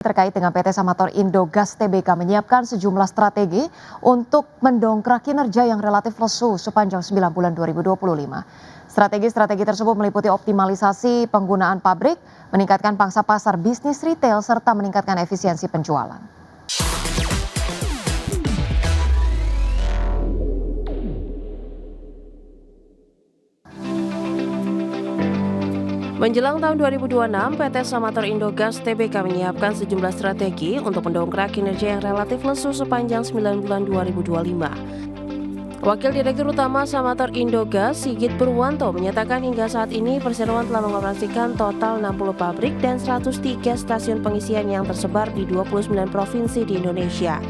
Terkait dengan PT Samator Indogas Tbk menyiapkan sejumlah strategi untuk mendongkrak kinerja yang relatif lesu sepanjang 9 bulan 2025. Strategi tersebut meliputi optimalisasi penggunaan pabrik, meningkatkan pangsa pasar bisnis retail, serta meningkatkan efisiensi penjualan. Menjelang tahun 2026, PT Samator Indogas Tbk menyiapkan sejumlah strategi untuk mendongkrak kinerja yang relatif lesu sepanjang 9 bulan 2025. Wakil Direktur Utama Samator Indogas, Sigit Purwanto, menyatakan hingga saat ini perseroan telah mengoperasikan total 60 pabrik dan 103 stasiun pengisian yang tersebar di 29 provinsi di Indonesia.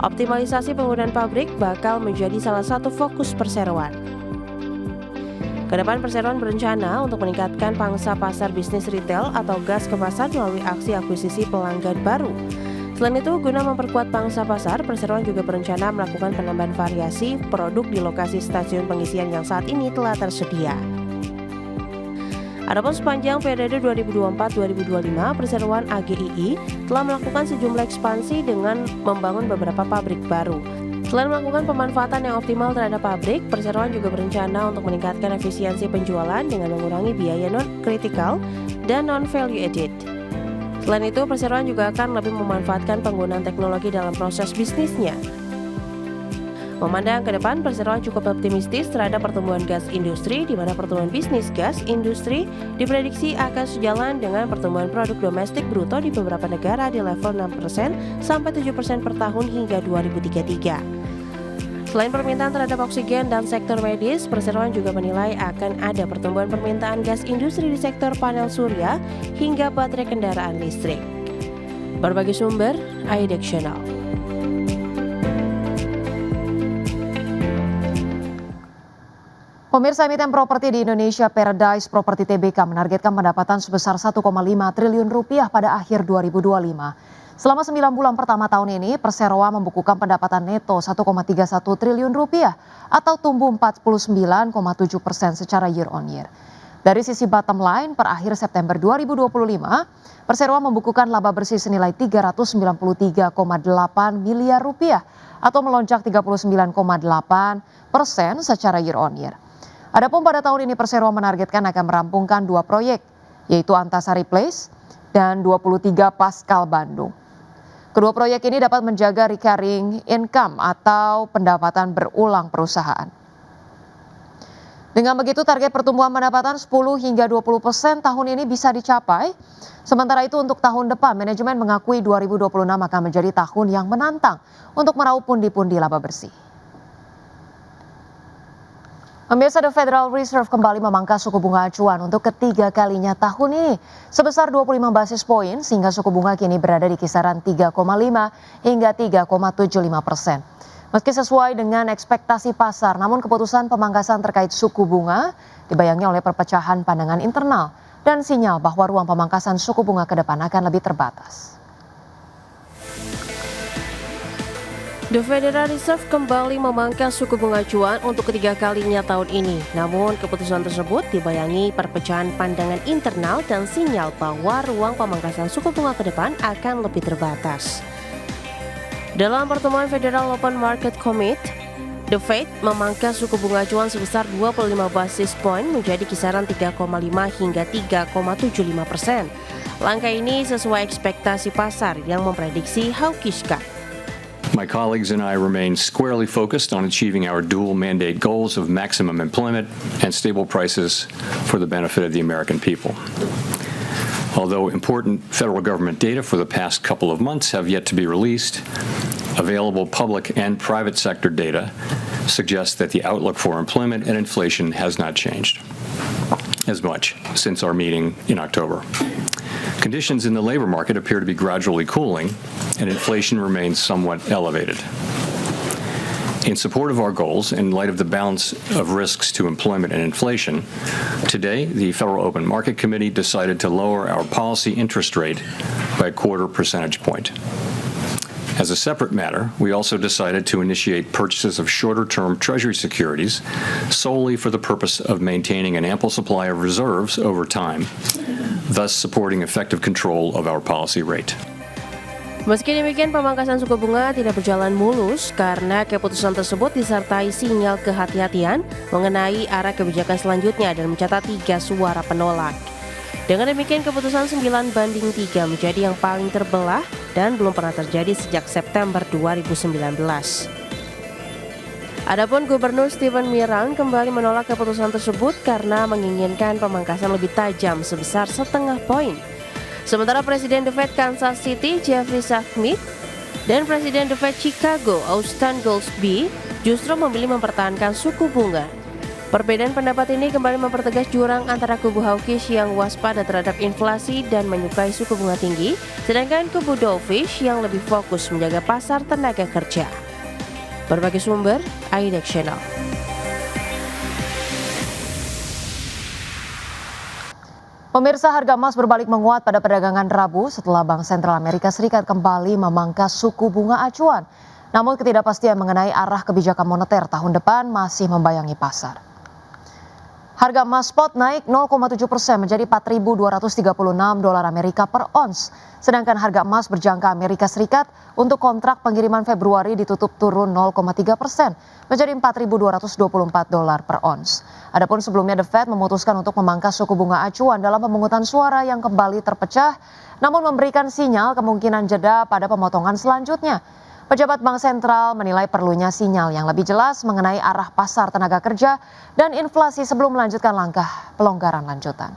Optimalisasi penggunaan pabrik bakal menjadi salah satu fokus perseroan. Kedepan perseroan berencana untuk meningkatkan pangsa pasar bisnis retail atau gas ke pasar melalui aksi akuisisi pelanggan baru. Selain itu, guna memperkuat pangsa pasar, perseroan juga berencana melakukan penambahan variasi produk di lokasi stasiun pengisian yang saat ini telah tersedia. Adapun sepanjang periode 2024-2025, perseroan AGII telah melakukan sejumlah ekspansi dengan membangun beberapa pabrik baru. Selain melakukan pemanfaatan yang optimal terhadap pabrik, perseroan juga berencana untuk meningkatkan efisiensi penjualan dengan mengurangi biaya non-kritikal dan non-value added. Selain itu, perseroan juga akan lebih memanfaatkan penggunaan teknologi dalam proses bisnisnya. Memandang ke depan, perseroan cukup optimistis terhadap pertumbuhan gas industri, di mana pertumbuhan bisnis gas industri diprediksi akan sejalan dengan pertumbuhan produk domestik bruto di beberapa negara di level 6% sampai 7% per tahun hingga 2033. Selain permintaan terhadap oksigen dan sektor medis, perseroan juga menilai akan ada pertumbuhan permintaan gas industri di sektor panel surya hingga baterai kendaraan listrik. Berbagai sumber, iDectional. Pemirsa, emiten properti di Indonesia Paradise Property Tbk menargetkan pendapatan sebesar 1,5 triliun rupiah pada akhir 2025. Selama 9 bulan pertama tahun ini, perseroan membukukan pendapatan neto 1,31 triliun rupiah atau tumbuh 49,7% secara year on year. Dari sisi bottom line, per akhir September 2025, perseroan membukukan laba bersih senilai 393,8 miliar rupiah atau melonjak 39,8% secara year on year. Adapun pada tahun ini perseroan menargetkan akan merampungkan 2 proyek, yaitu Antasari Place dan 23 Pascal Bandung. Kedua proyek ini dapat menjaga recurring income atau pendapatan berulang perusahaan. Dengan begitu, target pertumbuhan pendapatan 10 hingga 20% tahun ini bisa dicapai. Sementara itu untuk tahun depan, manajemen mengakui 2026 akan menjadi tahun yang menantang untuk meraup pundi-pundi laba bersih. Pemirsa, The Federal Reserve kembali memangkas suku bunga acuan untuk ketiga kalinya tahun ini sebesar 25 basis poin sehingga suku bunga kini berada di kisaran 3,5 hingga 3,75%. Meski sesuai dengan ekspektasi pasar, namun keputusan pemangkasan terkait suku bunga dibayangi oleh perpecahan pandangan internal dan sinyal bahwa ruang pemangkasan suku bunga ke depan akan lebih terbatas. The Federal Reserve kembali memangkas suku bunga acuan untuk ketiga kalinya tahun ini. Namun keputusan tersebut dibayangi perpecahan pandangan internal dan sinyal bahwa ruang pemangkasan suku bunga ke depan akan lebih terbatas. Dalam pertemuan Federal Open Market Committee, The Fed memangkas suku bunga acuan sebesar 25 basis point menjadi kisaran 3,5 hingga 3,75%. Langkah ini sesuai ekspektasi pasar yang memprediksi hawkish cut. My colleagues and I remain squarely focused on achieving our dual mandate goals of maximum employment and stable prices for the benefit of the American people. Although important federal government data for the past couple of months have yet to be released, available public and private sector data suggests that the outlook for employment and inflation has not changed as much since our meeting in October. Conditions in the labor market appear to be gradually cooling, and inflation remains somewhat elevated. In support of our goals, in light of the balance of risks to employment and inflation, today the Federal Open Market Committee decided to lower our policy interest rate by 0.25 percentage point. As a separate matter, we also decided to initiate purchases of shorter-term Treasury securities solely for the purpose of maintaining an ample supply of reserves over time, thus supporting effective control of our policy rate. Meski demikian, pemangkasan suku bunga tidak berjalan mulus karena keputusan tersebut disertai sinyal kehati-hatian mengenai arah kebijakan selanjutnya dan mencatat 3 suara penolak. Dengan demikian, keputusan 9-3 menjadi yang paling terbelah dan belum pernah terjadi sejak September 2019. Adapun Gubernur Stephen Miran kembali menolak keputusan tersebut karena menginginkan pemangkasan lebih tajam sebesar 0,5 poin. Sementara Presiden The Fed Kansas City, Jeffrey Smith, dan Presiden The Fed Chicago, Austan Goolsbee, justru memilih mempertahankan suku bunga. Perbedaan pendapat ini kembali mempertegas jurang antara kubu hawkish yang waspada terhadap inflasi dan menyukai suku bunga tinggi, sedangkan kubu dovish yang lebih fokus menjaga pasar tenaga kerja. Berbagai sumber, IDX Channel. Pemirsa, harga emas berbalik menguat pada perdagangan Rabu setelah Bank Sentral Amerika Serikat kembali memangkas suku bunga acuan. Namun ketidakpastian mengenai arah kebijakan moneter tahun depan masih membayangi pasar. Harga emas spot naik 0,7% menjadi 4.236 dolar Amerika per ons. Sedangkan harga emas berjangka Amerika Serikat untuk kontrak pengiriman Februari ditutup turun 0,3% menjadi 4.224 dolar per ons. Adapun sebelumnya The Fed memutuskan untuk memangkas suku bunga acuan dalam pemungutan suara yang kembali terpecah, namun memberikan sinyal kemungkinan jeda pada pemotongan selanjutnya. Pejabat Bank Sentral menilai perlunya sinyal yang lebih jelas mengenai arah pasar tenaga kerja dan inflasi sebelum melanjutkan langkah pelonggaran lanjutan.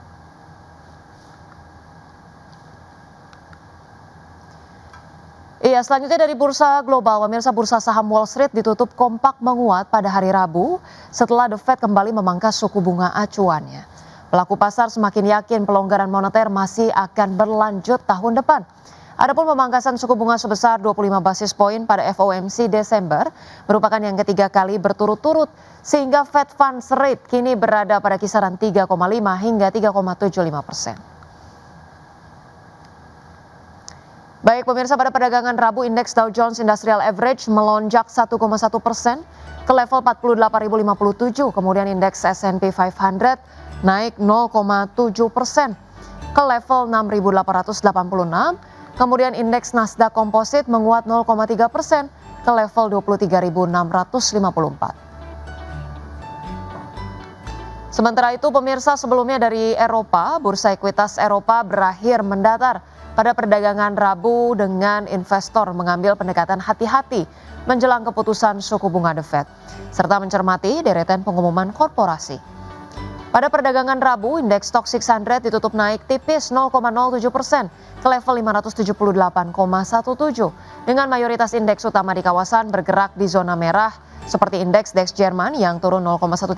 Selanjutnya dari bursa global, pemirsa, bursa saham Wall Street ditutup kompak menguat pada hari Rabu setelah The Fed kembali memangkas suku bunga acuannya. Pelaku pasar semakin yakin pelonggaran moneter masih akan berlanjut tahun depan. Adapun pemangkasan suku bunga sebesar 25 basis poin pada FOMC Desember merupakan yang ketiga kali berturut-turut sehingga Fed Funds Rate kini berada pada kisaran 3,5 hingga 3,75%. Baik pemirsa, pada perdagangan Rabu indeks Dow Jones Industrial Average melonjak 1,1% ke level 48.057, kemudian indeks S&P 500 naik 0,7% ke level 6.886. Kemudian indeks Nasdaq Composite menguat 0,3% ke level 23.654. Sementara itu pemirsa, sebelumnya dari Eropa, bursa ekuitas Eropa berakhir mendatar pada perdagangan Rabu dengan investor mengambil pendekatan hati-hati menjelang keputusan suku bunga The Fed, serta mencermati deretan pengumuman korporasi. Pada perdagangan Rabu, indeks Stoxx 600 ditutup naik tipis 0,07% ke level 578,17 dengan mayoritas indeks utama di kawasan bergerak di zona merah seperti indeks DAX Jerman yang turun 0,13%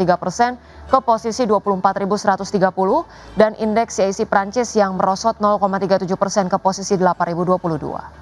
ke posisi 24.130 dan indeks CAC Prancis yang merosot 0,37% ke posisi 8.022.